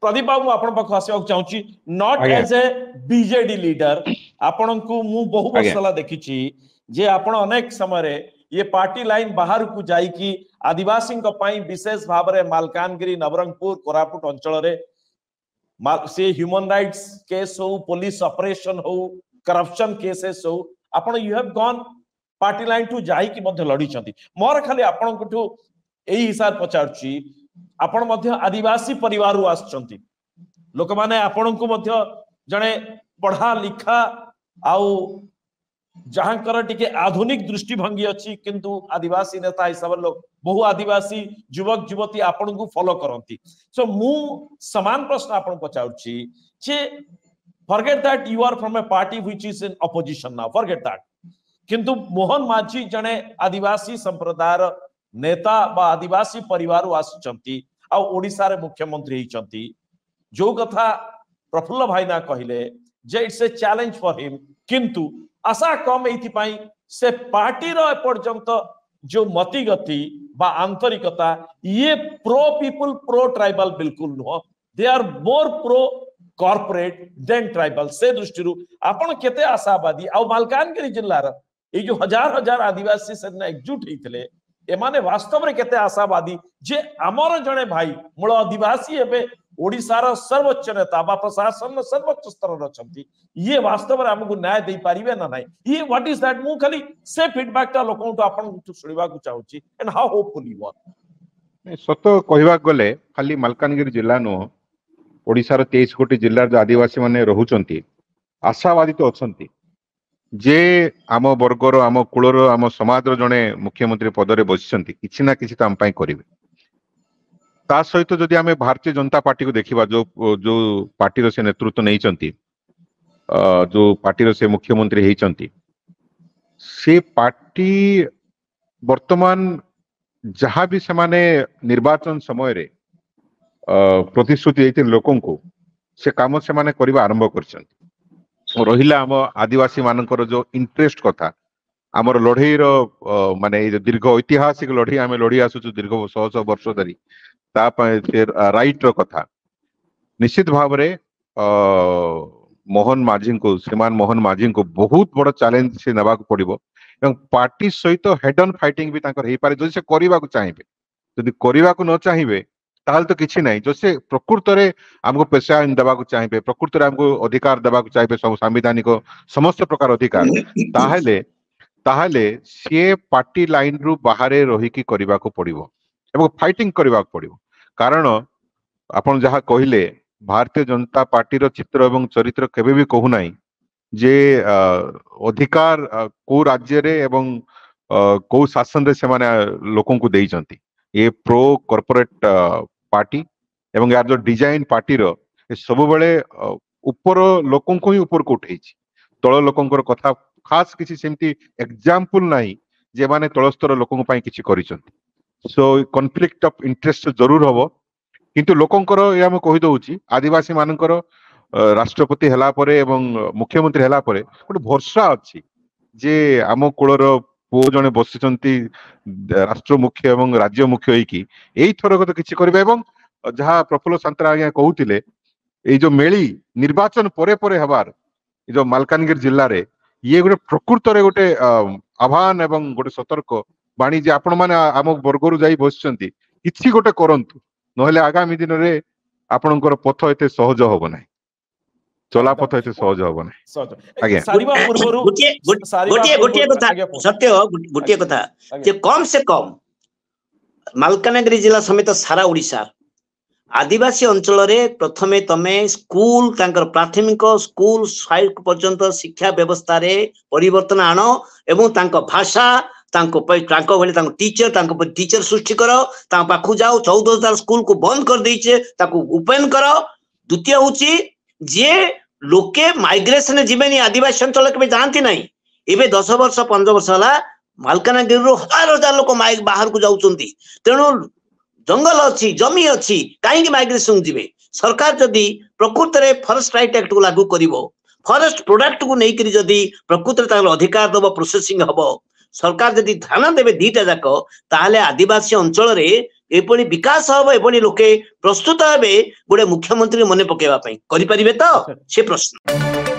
प्रदीप बाबू आपण पाख आसवा चाहूची not as a BJD leader आपण को मु बहु वर्ष ला देखिछि जे आपण अनेक समय रे ये पार्टी लाइन बाहर को जाई कि आदिवासी विशेष भाव में मालकानगिरी नवरंगपुर कोरापुट अंचल रे से ह्यूमन राइट्स केस हो पुलिस ऑपरेशन हो करप्शन केसेस हो आपण you have gone party line to जाई कि मध्य लड़ी छथि मोर खाली आपण को एही हिसाब पचारछि आपण मध्य आदिवासी परिवार आछंती लोक माने आपण को मध्य जणे पढ़ा लिखा आउ जहांकर टिके आधुनिक दृष्टिभंगी अच्छी किंतु आदिवासी नेता हिसाब लोग बहु आदिवासी युवक युवती आपण को फॉलो करंती सो मु समान प्रश्न आपण पचाउछि जे forget that you are from a party which is in opposition now forget that किंतु मोहन माझी जने आदिवासी संप्रदायर नेता बा आदिवासी परिवार आसुचंती आ ओडिसा रे मुख्यमंत्री हिचंती जो कथा प्रफुल्ल भाईना कहिले जे it's a challenge for him किंतु आशा कम एथि से पार्टी रो पर्यंत जो मति गति बा आंतरिकता ये प्रो पीपल प्रो ट्राइबल बिल्कुल नुह they are more pro corporate than tribal से दृष्टि आपण केते आशावादी आ मालकानगिरी जिल्लार ए जो हजार हजार आदिवासी से एकजुट होते एमाने वास्तव में केते आशावादी जे आमर जड़े भाई मूल आदिवासी एबे ओडिसार सर्वोच्च नेता बा प्रशासन सर्वोच्च स्तर रचंती ये वास्तव में हमको न्याय दे पारिबे ना नाही ये व्हाट इज दैट मु खाली से फीडबैक ता लोकन तो आपन सुनिबा को चाहूची and how hopeful you are सत कहबा गले खाली मालकानगिरी जिल्ला नो ओडिसार 23 कोटी जिल्ला जो आदिवासी माने रहुचंती आशावादी तो अछंती जे आम वर्गर आम कुलर आम समाज जड़े मुख्यमंत्री पदरे बसिचंती किछि ना किछि तो आम पई करिवे ता सहित जदि आम भारतीय जनता पार्टी को देखिबा जो जो पार्टी से नेतृत्व नहीं चंती जो पार्टी से मुख्यमंत्री हेचंती से पार्टी वर्तमान जहाँ भी सेमाने निर्वाचन समय रे प्रतिश्रुति देते लोकन को से काम से माने करबा आरंभ करछंती रहिला हम आदिवासी मानकर जो इंटरेस्ट कथा आमर लड़ई माने दीर्घ ऐतिहासिक लड़ई आम लड़ी आसुचु दीर्घ 100 वर्ष धरी राइट कथा निश्चित भाव रे मोहन माझी को श्रीमान मोहन माझी को बहुत बड़ चैलेंज से नवा पड़ो एवं पार्टी सहित हेड ऑन फाइटिंग भी हो पारे जदि से करने को चाहिए जदि करने को न चाहिए ताहले तो किसी नहीं जो से प्रकृत में आमको पेशा देवा चाहिए प्रकृत में आमको अधिकार देवा चाहिए सब संवैधानिक समस्त प्रकार अधिकार ताहले ताहले सी पार्टी लाइन रु बाहर रहीकि करने को पड़ो एवं फाइटिंग करने को पड़ो कारण आपण जहाँ कहले भारतीय जनता पार्टी रो चित्र एवं चरित्र केबे भी कहू नाही जे अधिकार को राज्य रे एवं को शासन रे से माने लोकन को देई चंती ये प्रो कॉर्पोरेट पार्टी एवं यार जो डिजाइन पार्टी रो सब बेले ऊपर लोकन को ही ऊपर को उठेई छी तळ लोकन को कथा खास किसी सेमती एग्जांपल नाही जे माने तळस्तर लोकन पई किछि करि चंती सो कॉन्फ्लिक्ट ऑफ इंटरेस्ट जरूर हबो किंतु लोकंकर या मैं कहि दउची आदिवासी मानकर राष्ट्रपति हला परे एवं मुख्यमंत्री हला परे गोटे भरसा अछि जे आम कुलर पो जने बसिचंती राष्ट्र मुख्य एवं राज्य मुख्य होइकी एई थरक तो किछि करबे एवं जहाँ प्रफुल्ल सांतरा आज्ञा कहउतिले ए जो मेली निर्वाचन परे परे हबार ए जो मालकानगिरी जिल्ला रे ये गोटे प्रकृत रे गोटे आह्वान एवं गोटे सतर्क बाणी जे आपण माने आम वर्गरु जाई बसिचंती किछि गोटे करंतु नहले आगामी दिन रे आपनकर पथ एते सहज होबो नै चला पथ एते सहज होबो नै आगे सारीबा पूर्वरु गोटिए कथा सत्य गोटिए कथा जे कम से कम मालकानगिरी जिला समेत सारा ओडिसा आदिवासी अंचल रे प्रथमे तमे स्कूल तांकर प्राथमिक स्कूल साइट पर्यंत शिक्षा व्यवस्था रे परिवर्तन आनो एवं तांको भाषा टीचर सृष्टि करो पाखु जाओ 14,000 स्कूल को बंद कर दीचे ओपन करो द्वितीय होची जे लोके माइग्रेशन जीवेनी आदिवासी अंचल के जानती नहीं एबे 10 वर्ष 15 वर्ष हला मालकानगिरी हजार हजार लोक बाहर को जाउचंती तेणु जंगल अच्छी जमी अच्छी कहीं माइग्रेशन जीवे सरकार जदि प्रकृत रे फॉरेस्ट राइट एक्ट को लागू करिवो फॉरेस्ट प्रोडक्ट को नहीं करी जदि प्रकृत रे तार अधिकार दबो प्रोसेसिंग हबो सरकार जदि ध्यान देवे दीटा जाक ताहले आदिवासी अंचल रे एपरी विकास हम एपरी लोके प्रस्तुत हे गोटे मुख्यमंत्री मन पकेवा करि परिबे तो से प्रश्न।